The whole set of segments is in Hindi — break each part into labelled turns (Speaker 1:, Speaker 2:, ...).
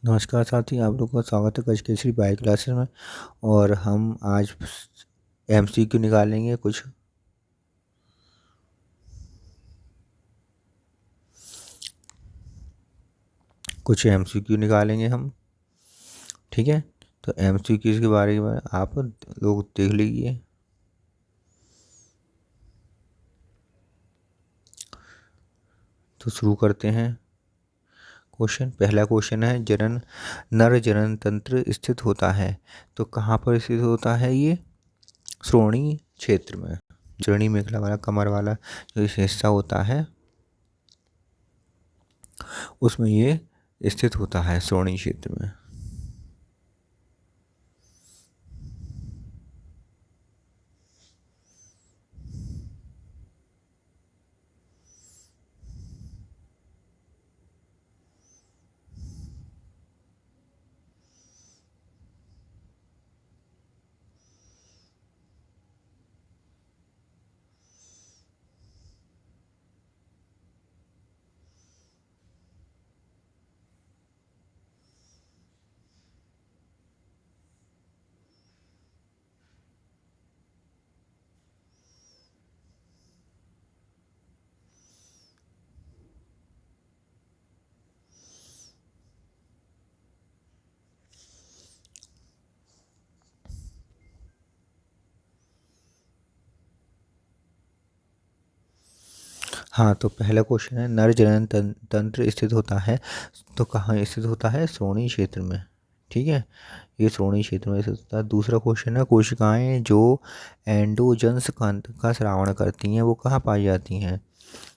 Speaker 1: नमस्कार साथी, आप लोगों का स्वागत है गजकेसरी बायो क्लासेस में। और हम आज एमसीक्यू निकालेंगे। कुछ एमसीक्यू निकालेंगे हम। ठीक है, तो एमसीक्यूज के बारे में आप लोग देख लीजिए। तो शुरू करते हैं। पहला क्वेश्चन है, नर जनन तंत्र स्थित होता है तो कहाँ पर स्थित होता है? ये श्रोणि क्षेत्र में, श्रोणि मेखला वाला कमर वाला जो हिस्सा होता है उसमें ये स्थित होता है, श्रोणि क्षेत्र में। हाँ, तो पहला क्वेश्चन है, नर जनन तंत्र स्थित होता है तो कहाँ स्थित होता है? श्रोणि क्षेत्र में। ठीक है, ये श्रोणि क्षेत्र में स्थित होता है। दूसरा क्वेश्चन है, कोशिकाएं जो एंडोजन्स का स्रावण करती हैं वो कहाँ पाई जाती हैं?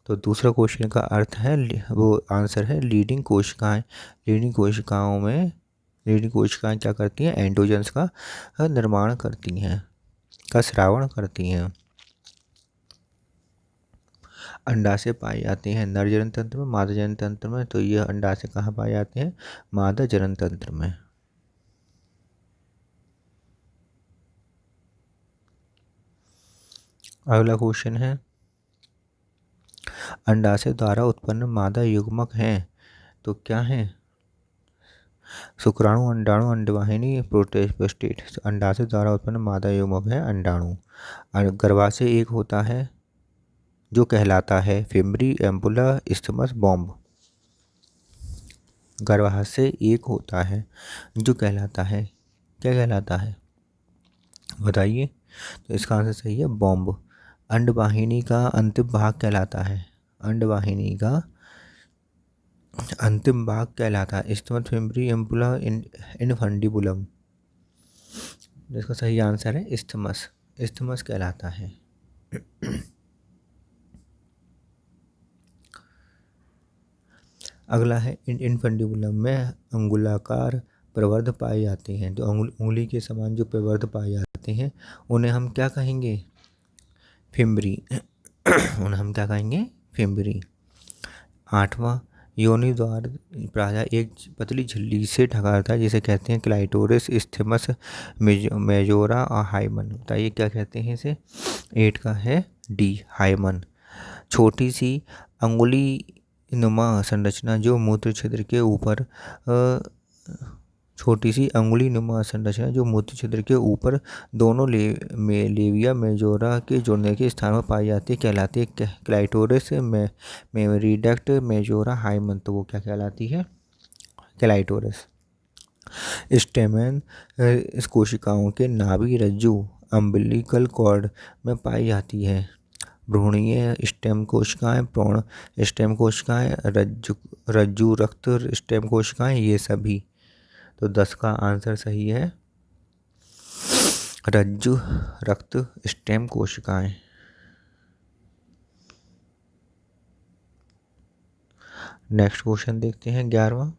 Speaker 1: तो दूसरा क्वेश्चन का अर्थ है, वो आंसर है लीडिंग कोशिकाएं। लीडिंग कोशिकाएं क्या करती हैं? एंडोजन्स का निर्माण करती हैं, का स्रावण करती हैं। अंडाशय पाए जाते हैं नर जनन तंत्र में, मादा जनन तंत्र में। तो ये अंडाशय कहाँ पाए जाते हैं? मादा जनन तंत्र में। अगला क्वेश्चन है, अंडाशय द्वारा उत्पन्न मादा युग्मक हैं तो क्या है? शुक्राणु, अंडाणु, अंडवाहिनी, प्रोस्टेट। अंडाशय द्वारा उत्पन्न मादा युग्मक है अंडाणु। और गर्भाशय एक होता है जो कहलाता है फिमरी, एम्पुला, इस्थमस, बॉम्ब। गर्भाशय एक होता है जो कहलाता है, क्या कहलाता है बताइए? तो इसका आंसर सही है बॉम्ब। अंडवाहिनी का अंतिम भाग कहलाता है, अंडवाहिनी का अंतिम भाग कहलाता है इस्थमस, फिमरी, एम्पुला, इनफंडिबुलम। इसका सही आंसर है इस्थमस, इस्थमस कहलाता है। अगला है, इनफंडिबुलम में अंगुलाकार प्रवर्ध पाए जाते हैं। तो उंगली के समान जो प्रवर्ध पाए जाते हैं उन्हें हम क्या कहेंगे? फिमरी। उन्हें हम क्या कहेंगे? फिमरी। आठवां, योनि द्वार प्रायः एक पतली झिल्ली से ढका रहता है जिसे कहते हैं क्लाइटोरिस, इस्थमस, मेजोरा और हाइमन। बताइए क्या कहते हैं इसे? 8 का है डी, हाइमन। छोटी सी अंगुली नुमा संरचना जो मूत्र छिद्र के ऊपर छोटी सी अंगुली नुमा संरचना जो मूत्र छिद्र के ऊपर दोनों लेविया मेजोरा के जुड़ने के स्थान पर पाई जाती है कहलाती है क्लाइटोरिस, मेमोरीडक्ट, मेजोरा, हाइमन। तो वो क्या कहलाती है? क्लाइटोरिस। स्टेमेन इस कोशिकाओं के नाभि रज्जु, अम्बिलिकल कॉर्ड में पाई जाती है। भ्रूणीय स्टेम कोशिकाएं, प्रौढ़ स्टेम कोशिकाएं, रज्जु रक्त स्टेम कोशिकाएं, ये सभी। तो 10 का आंसर सही है रज्जु रक्त स्टेम कोशिकाएं। नेक्स्ट क्वेश्चन देखते हैं 11वां।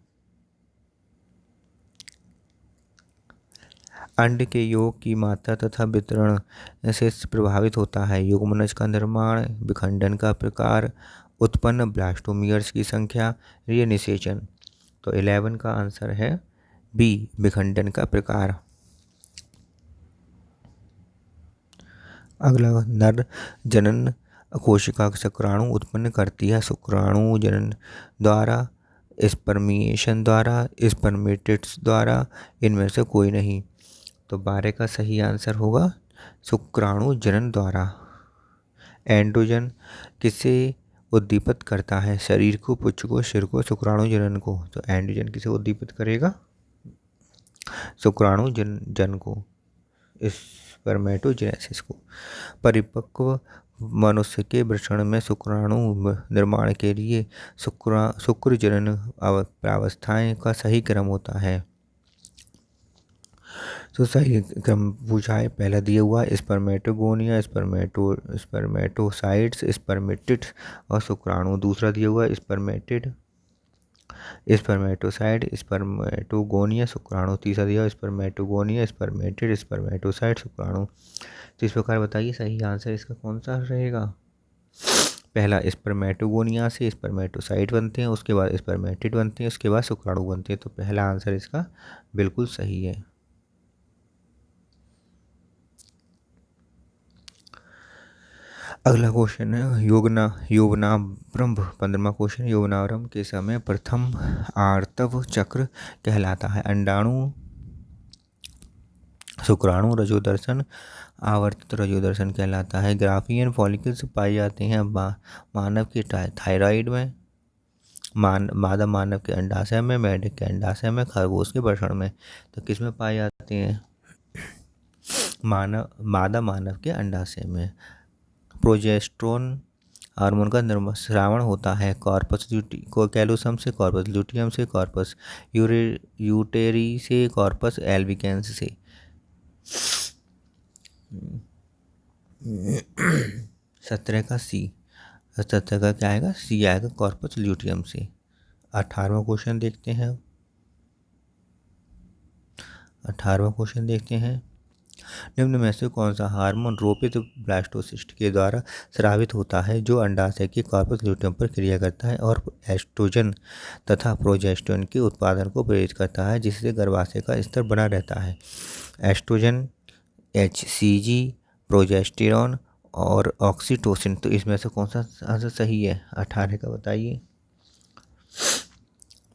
Speaker 1: अंड के योग की मात्रा तथा वितरण से प्रभावित होता है युग्मनज का निर्माण, विखंडन का प्रकार, उत्पन्न ब्लास्टोमियर्स की संख्या, या निषेचन। तो 11 का आंसर है बी, विखंडन का प्रकार। अगला, नर जनन कोशिका शुक्राणु उत्पन्न करती है। शुक्राणु जनन द्वारा स्पर्मिएशन द्वारा, स्पर्मेटिड्स द्वारा, इनमें से कोई नहीं। तो 12 का सही आंसर होगा शुक्राणु जनन द्वारा। एंड्रोजन किसे उद्दीपित करता है? शरीर को, पुच्छ को, सिर को, शुक्राणु जनन को? तो एंड्रोजन किसे उद्दीपित करेगा? शुक्राणु जन को, स्पर्मेटोजेनेसिस को। परिपक्व मनुष्य के वृषण में शुक्राणु निर्माण के लिए शुक्र जनन प्रावस्थाएं का सही क्रम होता है। तो सही क्रम पूछा है, पहला दिया हुआ स्पर्मेटोगोनिया, स्पर्मेटोसाइट्स, स्पर्मेटिड्स और शुक्राणु। दूसरा दिया हुआ स्पर्मेटिड, स्पर्मेटोसाइट, स्पर्मेटोगोनिया, शुक्राणु। तीसरा दिया स्पर्मेटोगोनिया, स्पर्मेटिड, स्पर्मेटोसाइट, शुक्राणु। तो इस प्रकार बताइए सही आंसर इसका कौन सा रहेगा? पहला स्पर्मेटोगोनिया से स्पर्मेटोसाइट बनते हैं, उसके बाद स्पर्मेटिड बनते हैं, उसके बाद शुक्राणु बनते हैं। तो पहला आंसर इसका बिल्कुल सही है। अगला क्वेश्चन है यौवनारंभ। 15वां क्वेश्चन, यौवनारंभ के समय प्रथम आर्तव चक्र कहलाता है? अंडाणु, शुक्राणु, रजोदर्शन, आवर्तित रजोदर्शन कहलाता है। ग्राफियन फॉलिकल्स पाए जाते हैं मानव के थायराइड में, मादा मानव के अंडाशय में, मेंढक के अंडाशय में, खरगोश के वृषण में। तो किस में पाए जाते हैं? मादा मानव के अंडाशय में। प्रोजेस्टेरोन हार्मोन का निर्स्रावण होता है कॉर्पस कैलोसम से, कॉर्पस ल्यूटियम से, कॉर्पस यूटेरी से, कॉर्पस एल्बिकेंस से। 17 का सी, 17 का क्या आएगा? सी आएगा, कॉर्पस ल्यूटियम से। 18वां क्वेश्चन देखते हैं। 18वां क्वेश्चन देखते हैं, निम्न में से कौन सा हार्मोन रोपित ब्लास्टोसिस्ट के द्वारा स्रावित होता है जो अंडाशय के कॉर्पस ल्यूटियम पर क्रिया करता है और एस्ट्रोजन तथा प्रोजेस्टेरोन के उत्पादन को प्रेरित करता है जिससे गर्भाशय का स्तर बना रहता है? एस्ट्रोजन, HCG, प्रोजेस्टेरोन और ऑक्सीटोसिन। तो इसमें से कौन सा आंसर सही है? 18 का बताइए।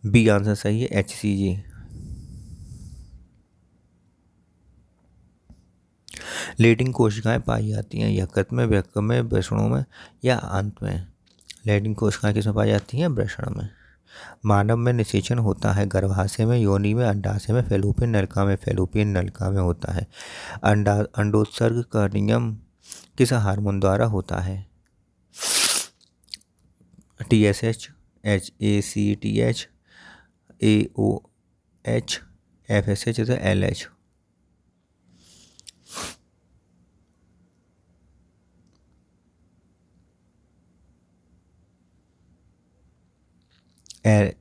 Speaker 1: बी आंसर सही है, HCG। लेडिंग कोशिकाएं पाई जाती हैं यकृत में, वृक्क में, वृषणों में या आंत में? लेडिंग कोशिकाएं किसमें पाई जाती हैं? वृषण में। मानव में निषेचन होता है गर्भाशय में, योनि में, अंडाशय में, फैलोपियन नलिका में होता है। अंडोत्सर्ग का नियम किस हार्मोन द्वारा होता है? TSH, HACTH, AOH, FSH या LH?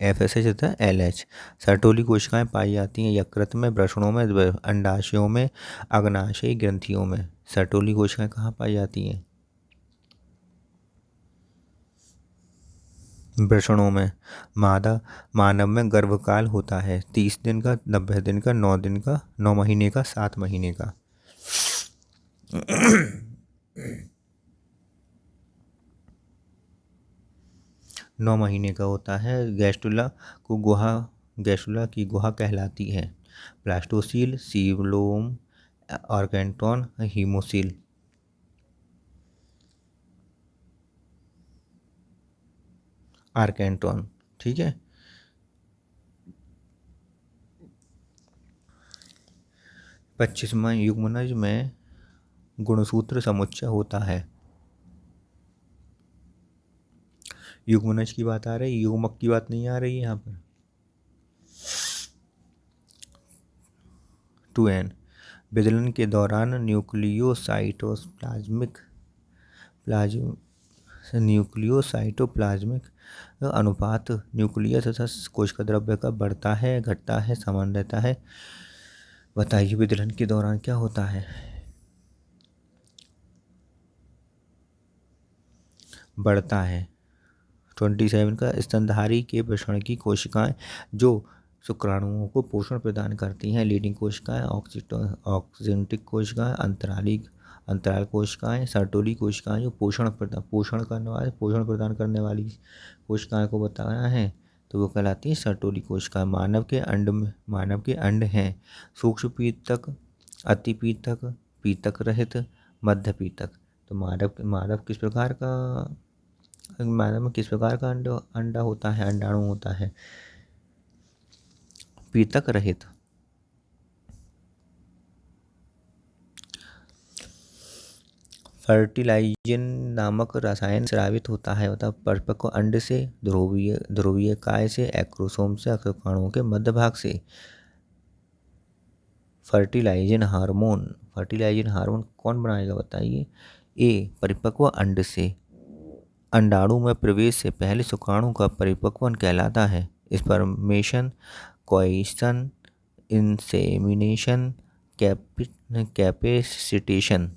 Speaker 1: FSH तथा LH। सर्टोली कोशिकाएं पाई जाती हैं यकृत में, वृषणों में, अंडाशयों में, अग्नाशयी ग्रंथियों में। सर्टोली कोशिकाएं कहाँ पाई जाती हैं? वृषणों में। मानव में गर्भकाल होता है 30 दिन का, 90 दिन का, 9 दिन का, 9 महीने का, 7 महीने का? 9 महीने का होता है। गैस्ट्रुला की गुहा कहलाती है? Blastocoel, coelom, archenteron, haemocoel? Archenteron, ठीक है। 25वां युग्मनज में गुणसूत्र समुच्चय होता है? युग्मनज की बात आ रही, युग्मक की बात नहीं आ रही है यहाँ पर। 2N। विदलन के दौरान न्यूक्लियोसाइटोप्लाज्मिक अनुपात न्यूक्लियस तथा कोशिका द्रव्य का बढ़ता है, घटता है, समान रहता है? बताइए विदलन के दौरान क्या होता है? बढ़ता है। 27 का स्तनधारी के वृषण की कोशिकाएं जो शुक्राणुओं को पोषण प्रदान करती हैं? लीडिंग कोशिकाएं, ऑक्सिंटिक कोशिकाएं, अंतराल कोशिकाएं, सर्टोली कोशिकाएं जो पोषण प्रदान करने वाली कोशिकाएं को बताया है? तो वो कहलाती है सर्टोरी कोशिका। मानव के अंड हैं सूक्ष्म पीतक, अति पीतक, पीतक रहित, मध्य पीतक। तो मानव में किस प्रकार का अंडा होता है, अंडाणु होता है? पीतक रहित। फर्टिलाइजन नामक रसायन स्रावित होता है अतः परिपक्व अंड से, ध्रुवीय काय से, एक्रोसोम से, शुक्राणुओं के मध्य भाग से। फर्टिलाइजन हार्मोन कौन बनाएगा बताइए? ए, परिपक्व अंड से। अंडाणु में प्रवेश से पहले शुक्राणु का परिपक्वन कहलाता है। स्पर्मेशन, कोइशन, इंसेमिनेशन, कैपेसिटेशन।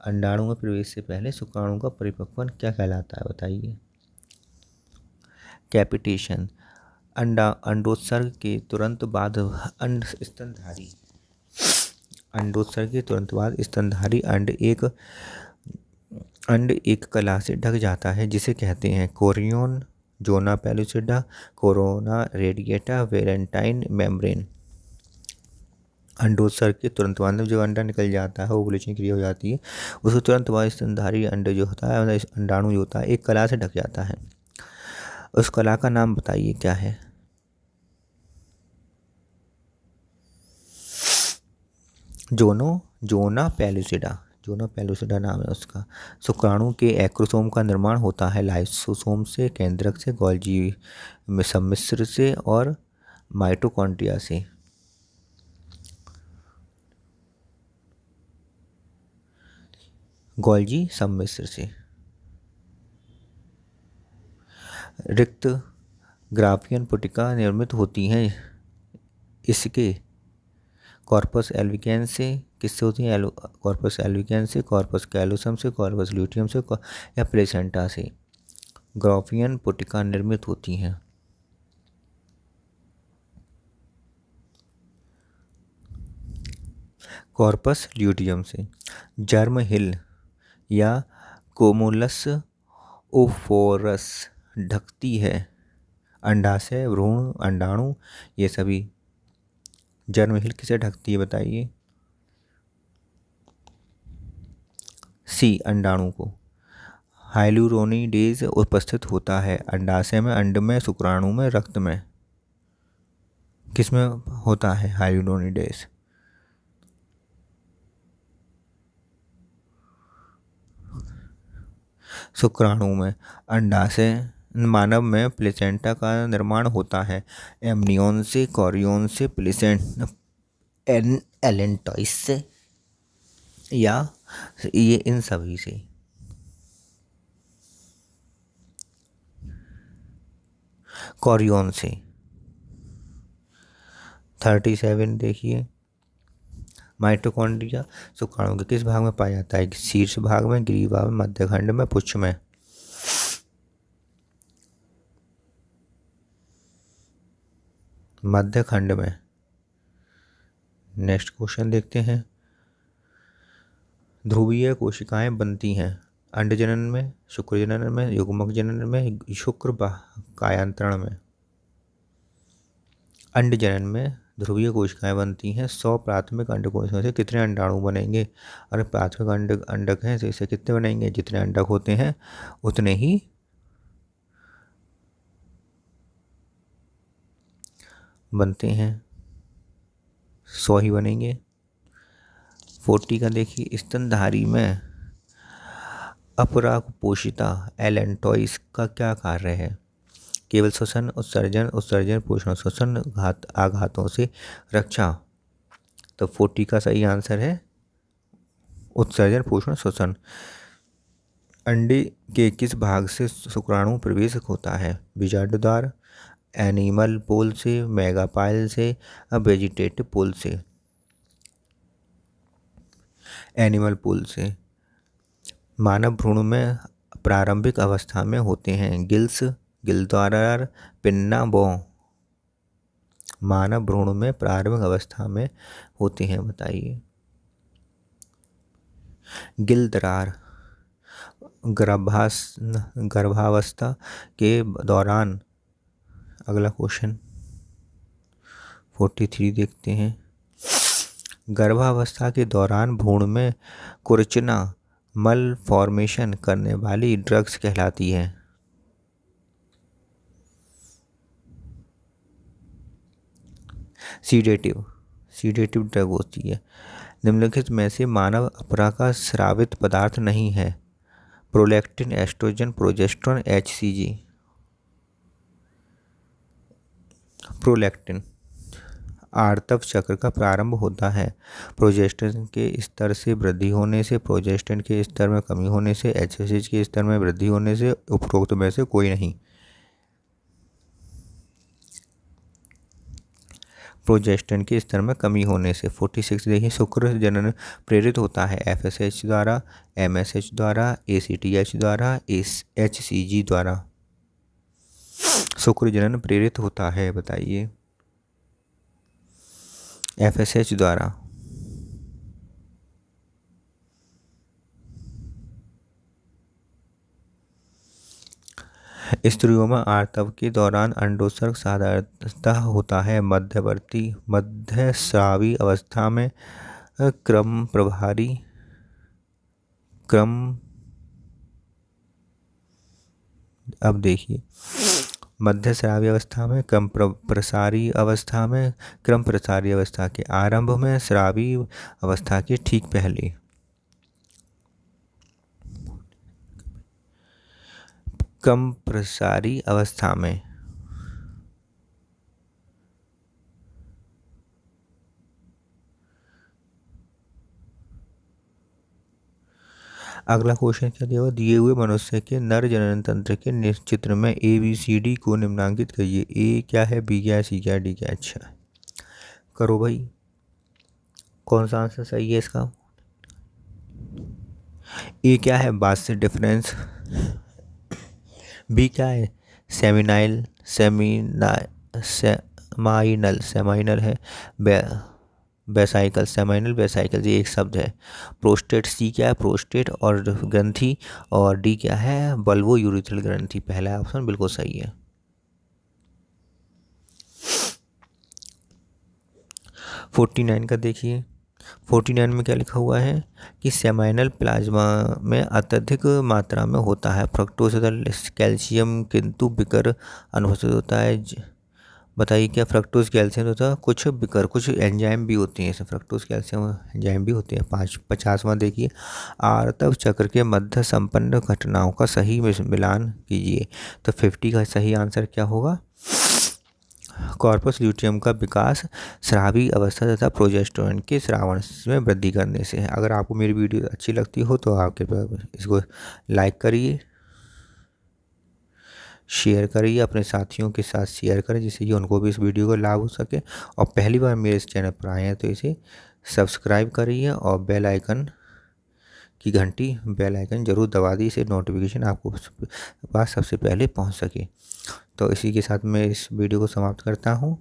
Speaker 1: अंडाणु में प्रवेश से पहले शुक्राणु का परिपक्वन क्या कहलाता है बताइए? कैपिटेशन। अंडोत्सर्ग के तुरंत बाद स्तनधारी अंड एक कला से ढक जाता है जिसे कहते हैं chorion, zona pellucida, corona radiata, वेलेंटाइन मेम्ब्रेन। अंडोत्सर्ग के तुरंत बाद जब अंडा निकल जाता है, ओवुलेशन क्रिया हो जाती है, उसके तुरंत बाद स्तनधारी अंड जो होता है, अंडाणु जो होता है, एक कला से ढक जाता है। उस कला का नाम बताइए क्या है? जोना पेलुसिडा नाम है उसका। शुक्राणु के एक्रोसोम का निर्माण होता है लाइसोसोम से, केंद्रक से, गोल्जी सम्मिश्र से और माइटोकॉन्ड्रिया से। गोल्जी सम्मिश्र से। रिक्त ग्राफियन पुटिका निर्मित होती हैं इसके कॉर्पस एल्विकेंस से। किससे होती है? कॉर्पस एल्विकेंस से, कॉर्पस कैलोसम से, कॉर्पस ल्यूटियम से या प्लेसेंटा से ग्राफियन पुटिका निर्मित होती हैं। कॉर्पस ल्यूटियम से। जर्म हिल या कोमुलस ओफोरस ढकती है अंडाशय, भ्रूण, अंडाणु, ये सभी। जर्म हिल किसे ढकती है बताइए? सी, अंडाणु को। हाइलुरोनिडेज उपस्थित होता है अंडाशय में, अंड में, शुक्राणु में, रक्त में। किसमें होता है हाइलुरोनिडेज? शुक्राणु में। अंडाशय मानव में प्लेसेंटा का निर्माण होता है एमनियोन से, कोरियन से, एलेंटॉइस से या ये इन सभी से। कोरियन से। 37 देखिए। माइटोकॉन्ड्रिया शुक्राणु के किस भाग में पाया जाता है? शीर्ष भाग में, ग्रीवा में, मध्यखंड में, पुच्छ में। मध्यखंड में। नेक्स्ट क्वेश्चन देखते हैं। ध्रुवीय कोशिकाएं बनती हैं अंड जनन में, शुक्र जनन में, युग्मक जनन में, शुक्र कायांतरण में। अंड जनन में ध्रुवीय कोशिकाएं बनती हैं। 100 प्राथमिक अंड कोशिकाओं से कितने अंडाणु बनेंगे? अगर प्राथमिक अंडक हैं तो इससे कितने बनेंगे? जितने अंडक होते हैं उतने ही बनते हैं, 100 ही बनेंगे। 40 का देखिए। स्तनधारी में अपरागपोषिता एलेंटॉइस का क्या कार्य है? केवल श्वसन, उत्सर्जन, पोषण, श्वसन, आघातों से रक्षा। तो 40 का सही आंसर है उत्सर्जन, पोषण, श्वसन। अंडे के किस भाग से शुक्राणु प्रवेश होता है? बीजांड द्वार, एनिमल पोल से, मेगापाइल से, वेजिटेटिव पोल से। एनिमल पोल से। मानव भ्रूण में प्रारंभिक अवस्था में होते हैं गिल्स, गिलद्वार, पिन्ना, बो। मानव भ्रूण में प्रारंभिक अवस्था में होते हैं बताइए? गिलद्वार। गर्भावस्था के दौरान अगला क्वेश्चन 43 देखते हैं। गर्भावस्था के दौरान भ्रूण में कुर्चना मल फॉर्मेशन करने वाली ड्रग्स कहलाती है। सीडेटिव ड्रग होती है। निम्नलिखित में से मानव अपरा का स्रावित पदार्थ नहीं है। Prolactin, oestrogen, progesterone, HCG। Prolactin आर्तव चक्र का प्रारंभ होता है। प्रोजेस्टेरोन के स्तर से वृद्धि होने से, प्रोजेस्टेरोन के स्तर में कमी होने से, HCG के स्तर में वृद्धि होने से, उपरोक्त में से कोई नहीं। प्रोजेस्टेरोन के स्तर में कमी होने से। 46 देखिए, शुक्र जनन प्रेरित होता है। FSH द्वारा, MSH द्वारा, ACTH द्वारा, HCG द्वारा। शुक्र जनन प्रेरित होता है, बताइए। FSH द्वारा। स्त्रियों में आर्तव के दौरान अंडोत्सर्ग साधारणतः होता है। मध्यस्रावी अवस्था में अब देखिए, मध्यस्रावी अवस्था में, क्रम प्रसारी अवस्था में, क्रम प्रसारी अवस्था के आरंभ में, स्रावी अवस्था के ठीक पहले। क्रम प्रसारी अवस्था में। अगला क्वेश्चन क्या दिया हुआ? दिए हुए मनुष्य के नर जनन तंत्र के चित्र में ABCD को निम्नांकित करिए। A क्या है, B क्या है, C क्या है, D क्या है? अच्छा, करो भाई, कौन सा आंसर सही है इसका? A क्या है, बास डिफरेंस। B क्या है, सेमाइनल है। सेमाइनल ये एक शब्द है। प्रोस्टेट, C क्या है, प्रोस्टेट और ग्रंथि, और D क्या है, बल्बो यूरिथ्रल ग्रंथि। पहला ऑप्शन बिल्कुल सही है। 49 का देखिए। 49 में क्या लिखा हुआ है कि सेमाइनल प्लाज्मा में अत्यधिक मात्रा में होता है फ्रक्टोज तथा कैल्शियम, किंतु बिकर अनुपस्थित होता है। बताइए, क्या फ्रक्टोज कैल्शियम होता है? कुछ एंजाइम भी होती हैं, फ्रक्टोज कैल्शियम एंजाइम भी होते हैं। 50वां देखिए, आर्तव चक्र के मध्य संपन्न घटनाओं का सही मिलान कीजिए। तो 50 का सही आंसर क्या होगा? कॉर्पस ल्यूटियम का विकास स्रावी अवस्था तथा प्रोजेस्टेरोन के स्रावण में वृद्धि करने से है। अगर आपको मेरी वीडियो अच्छी लगती हो तो आप इसको लाइक करिए, शेयर करिए, अपने साथियों के साथ शेयर करें, जिससे कि उनको भी इस वीडियो का लाभ हो सके। और पहली बार मेरे इस चैनल पर आए हैं तो इसे सब्सक्राइब करिए और बेल आइकन ज़रूर दबा दी, इसे नोटिफिकेशन आपको पास सबसे पहले पहुंच सके। तो इसी के साथ मैं इस वीडियो को समाप्त करता हूं।